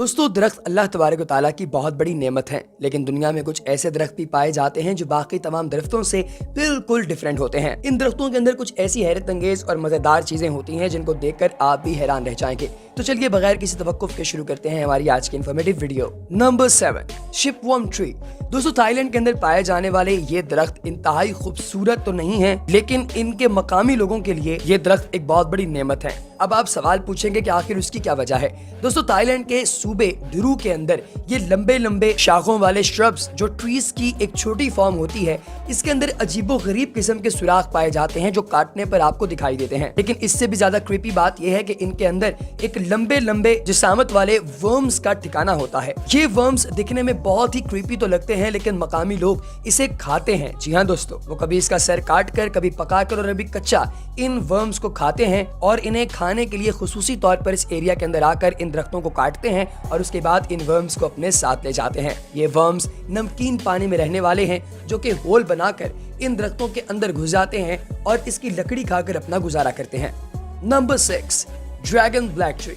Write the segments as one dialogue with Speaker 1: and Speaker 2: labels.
Speaker 1: दोस्तों दरख्त अल्लाह तबारक व तआला की बहुत बड़ी नेमत है, लेकिन दुनिया में कुछ ऐसे दरख्त भी पाए जाते हैं जो बाकी तमाम दरख्तों से बिल्कुल डिफरेंट होते हैं। इन दरख्तों के अंदर कुछ ऐसी हैरत अंगेज और मजेदार चीजें होती हैं जिनको देखकर आप भी हैरान रह जाएंगे। तो चलिए बगैर किसी तवक्कुफ के शुरू करते हैं हमारी आज की informative video. Number 7, shipworm tree. दोस्तों थाईलैंड के अंदर पाए जाने वाले ये दरख्त इंतहाई खूबसूरत तो नहीं है, लेकिन इनके मकामी लोगों के लिए ये दरख्त एक बहुत बड़ी नेमत है। अब आप सवाल पूछेंगे कि आखिर उसकी क्या वजह है। दोस्तों थाईलैंड के सूबे ड्रू के अंदर ये लंबे लंबे शाखों वाले श्रब्स जो ट्रीज की एक छोटी फॉर्म होती है, इसके अंदर अजीबो गरीब किस्म के सुराख पाए जाते हैं जो काटने पर आपको दिखाई देते हैं। लेकिन इससे भी ज्यादा क्रीपी बात यह है कि इनके अंदर एक लंबे लंबे जिसामत वाले वर्म्स का ठिकाना होता है। ये वर्म्स दिखने में बहुत ही क्रीपी तो लगते हैं, लेकिन मकामी लोग इसे खाते हैं। जी हाँ दोस्तों, वो कभी इसका सर काट कर, कभी पका कर और अभी कच्चा इन वर्म्स को खाते हैं और इन्हें खाने के लिए खुसूसी तौर पर इस एरिया के अंदर आकर इन दरख्तों को काटते हैं और उसके बाद इन वर्म्स को अपने साथ ले जाते हैं। ये वर्म्स नमकीन पानी में रहने वाले हैं जो कि होल बनाकर इन दरख्तों के अंदर घुस जाते हैं और इसकी लकड़ी खाकर अपना गुजारा करते हैं। Number 6, dragon black tree.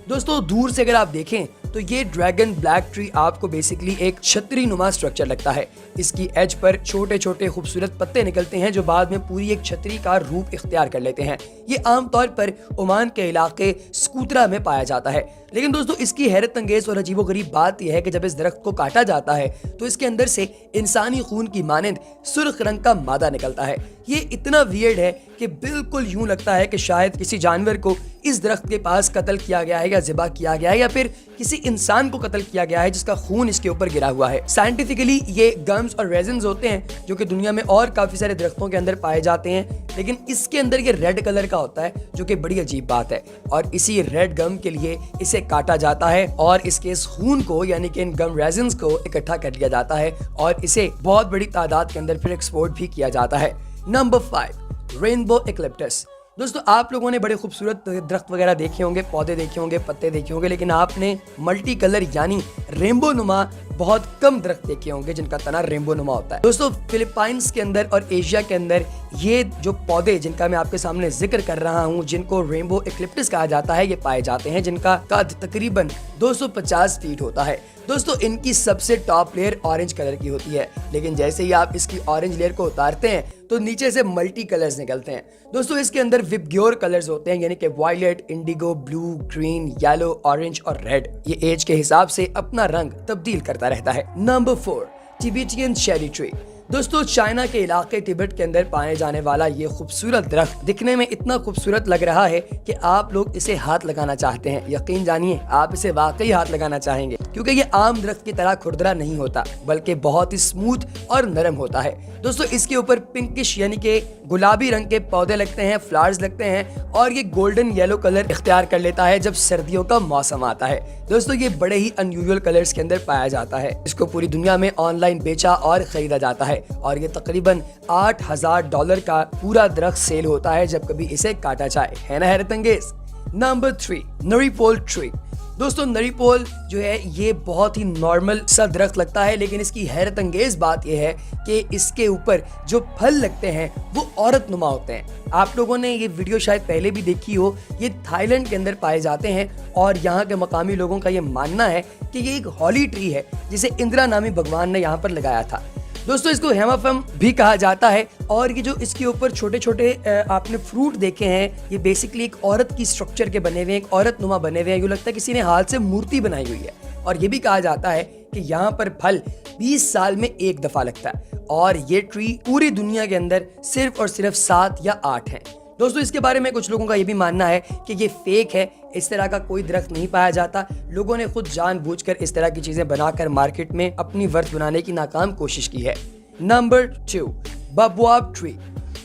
Speaker 1: दोस्तों दूर से अगर आप देखें तो ये ड्रैगन ब्लैक ट्री आपको बेसिकली एक छतरी नुमा स्ट्रक्चर लगता है। इसकी एज पर छोटे छोटे खूबसूरत पत्ते निकलते हैं जो बाद में पूरी एक छतरी का रूप इख्तियार कर लेते हैं। ये आमतौर पर ओमान के इलाके स्कूतरा में पाया जाता है। लेकिन दोस्तों इसकी हैरत अंगेज और अजीबो गरीब बात यह है कि जब इस दरख्त को काटा जाता है तो इसके अंदर से इंसानी खून की मानंद सुर्ख रंग का मादा निकलता है। ये इतना वियर्ड है कि बिल्कुल यूं लगता है कि शायद किसी जानवर को इस दरख्त के पास कत्ल किया गया है या ज़िबा किया गया है या फिर किसी इंसान को कत्ल किया गया है जिसका खून इसके ऊपर गिरा हुआ है। साइंटिफिकली ये गम्स और रेजिन्स होते हैं जो कि दुनिया में और काफी सारे दरख्तों के अंदर पाए जाते हैं, लेकिन इसके अंदर ये रेड कलर का होता है जो कि बड़ी अजीब बात है। और इसी रेड गम के लिए इसे काटा जाता है और इसके इस खून को यानी कि इन गम रेजिन्स को इकट्ठा कर लिया जाता है और इसे बहुत बड़ी तादाद के अंदर फिर एक्सपोर्ट भी किया जाता है। Number 5, rainbow eucalyptus. दोस्तों आप लोगों ने बड़े खूबसूरत दरख्त वगैरह देखे होंगे, पौधे देखे होंगे, पत्ते देखे होंगे, लेकिन आपने मल्टी कलर यानी रेनबो नुमा बहुत कम दरख्त देखे होंगे जिनका तना रेनबो नुमा होता है। दोस्तों फिलीपाइंस के अंदर और एशिया के अंदर ये जो पौधे जिनका मैं आपके सामने जिक्र कर रहा हूँ, जिनको रेनबो एक्लिप्टस कहा जाता है, ये पाए जाते हैं जिनका कद तकरीबन 250 फीट होता है। दोस्तों इनकी सबसे टॉप लेयर ऑरेंज कलर की होती है, लेकिन जैसे ही आप इसकी ऑरेंज लेयर को उतारते हैं तो नीचे से मल्टी कलर्स निकलते हैं। दोस्तों इसके अंदर विबग्योर कलर्स होते हैं यानी कि violet, indigo, blue, green, yellow, orange और रेड। ये एज के हिसाब से अपना रंग तब्दील करता रहता है। Number 4, Tibetan cherry tree. दोस्तों चाइना के इलाके तिब्बत के अंदर पाए जाने वाला ये खूबसूरत दरख्त दिखने में इतना खूबसूरत लग रहा है कि आप लोग इसे हाथ लगाना चाहते हैं। यकीन जानिए आप इसे वाकई हाथ लगाना चाहेंगे, क्योंकि ये आम दरख्त की तरह खुरदरा नहीं होता बल्कि बहुत ही स्मूथ और नरम होता है। दोस्तों इसके ऊपर पिंकिश यानी कि गुलाबी रंग के पौधे लगते हैं, फ्लावर्स लगते हैं और ये गोल्डन येलो कलर इख्तियार कर लेता है जब सर्दियों का मौसम आता है। दोस्तों ये बड़े ही अनयूजुअल कलर्स के अंदर पाया जाता है। इसको पूरी दुनिया में ऑनलाइन बेचा और खरीदा जाता है और ये तकरीबन $8,000 का पूरा दरख्त सेल होता है जब कभी इसे काटा जाए। है ना हैरत अंगेज। Number 3, नरीपोल tree. दोस्तों नरीपोल जो है ये बहुत ही नॉर्मल सा दरख्त लगता है, लेकिन इसकी हैरत अंगेज बात यह है कि इसके ऊपर जो फल लगते हैं वो औरत नुमा होते हैं। आप लोगों ने ये वीडियो शायद पहले भी देखी हो। ये थाईलैंड के अंदर पाए जाते हैं और यहाँ के मकामी लोगों का ये मानना है कि ये एक हॉली ट्री है जिसे इंदिरा नामी भगवान ने यहाँ पर लगाया था। दोस्तों इसको हेमाफम भी कहा जाता है और ये जो इसके ऊपर छोटे छोटे आपने फ्रूट देखे हैं, ये बेसिकली एक औरत की स्ट्रक्चर के बने हुए हैं, एक औरत नुमा बने हुए हैं। यूँ लगता है किसी ने हाथ से मूर्ति बनाई हुई है। और ये भी कहा जाता है कि यहाँ पर फल 20 साल में एक दफा लगता है और ये ट्री पूरी दुनिया के अंदर सिर्फ और सिर्फ 7 या 8 है। दोस्तों इसके बारे में कुछ लोगों का ये भी मानना है कि ये फेक है, इस तरह का कोई दरख्त नहीं पाया जाता। लोगों ने खुद जानबूझकर इस तरह की चीजें बनाकर मार्केट में अपनी वर्थ बनाने की नाकाम कोशिश की है। Number 2, baobab tree.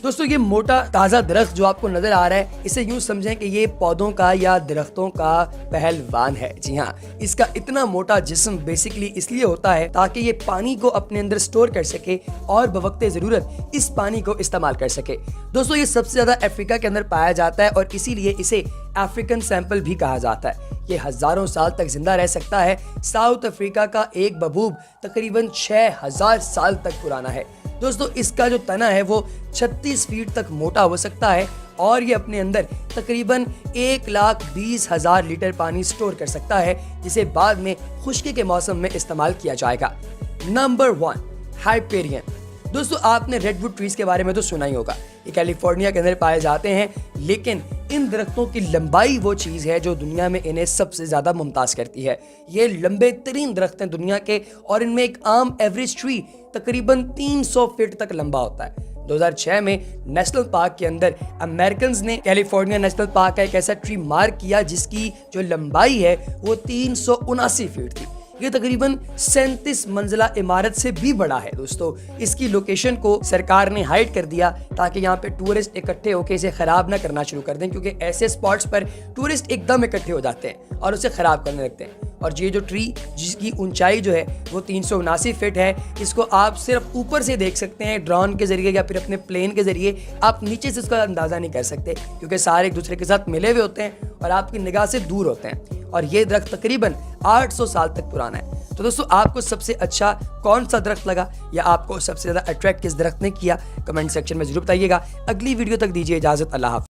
Speaker 1: दोस्तों ये मोटा ताजा दरख्त जो आपको नजर आ रहा है, इसे यूं समझें कि ये पौधों का या दरख्तों का पहलवान है। जी हाँ, इसका इतना मोटा जिस्म बेसिकली इसलिए होता है ताकि ये पानी को अपने अंदर स्टोर कर सके और बवक्ते जरूरत इस पानी को इस्तेमाल कर सके। दोस्तों ये सबसे ज्यादा अफ्रीका के अंदर पाया जाता है और इसीलिए इसे अफ्रीकन सैंपल भी कहा जाता है। ये हजारों साल तक जिंदा रह सकता है। साउथ अफ्रीका का एक बबूब तकरीबन 6000 साल तक पुराना है। दोस्तों इसका जो तना है वो 36 फीट तक मोटा हो सकता है और ये अपने अंदर तकरीबन 1,20,000 लीटर पानी स्टोर कर सकता है, जिसे बाद में खुश्की के मौसम में इस्तेमाल किया जाएगा। Number 1, Hyperion. दोस्तों, आपने रेडवुड ट्रीज के बारे में तो सुना ही होगा। ये कैलिफोर्निया के अंदर पाए जाते हैं, लेकिन इन दरख्तों की लंबाई वो चीज़ है जो दुनिया में इन्हें सबसे ज़्यादा मुमताज करती है। ये लंबे तरीन दरख्त हैं दुनिया के, और इनमें एक आम एवरेज ट्री तकरीबन 300 फीट तक लंबा होता है। 2006 में नेशनल पार्क के अंदर अमेरिकन्स ने कैलिफोर्निया नेशनल पार्क का एक ऐसा ट्री मार्क किया जिसकी जो लंबाई है वो 379 फीट थी। ये तकरीबन 37 मंजिला इमारत से भी बड़ा है। दोस्तों, इसकी लोकेशन को सरकार ने हाइड कर दिया ताकि यहाँ पे टूरिस्ट इकट्ठे होकर इसे खराब ना करना शुरू कर दें, क्योंकि ऐसे स्पॉट्स पर टूरिस्ट एकदम इकट्ठे हो जाते हैं और उसे खराब करने लगते हैं। और ये जो ट्री जिसकी ऊंचाई जो है वो 379 फीट है, इसको आप सिर्फ ऊपर से देख सकते हैं ड्रोन के जरिए या फिर अपने प्लेन के जरिए। आप नीचे से इसका अंदाजा नहीं कर सकते क्योंकि सारे एक दूसरे के साथ मिले हुए होते हैं और आपकी निगाह से दूर होते हैं। और ये दरख्त तकरीबन 800 साल तक पुराना है। तो दोस्तों, आपको सबसे अच्छा कौन सा दरख्त लगा या आपको सबसे ज्यादा अट्रैक्ट किस दरख्त ने किया, कमेंट सेक्शन में जरूर बताइएगा। अगली वीडियो तक दीजिए इजाजत। अल्लाह हाफ़िज़।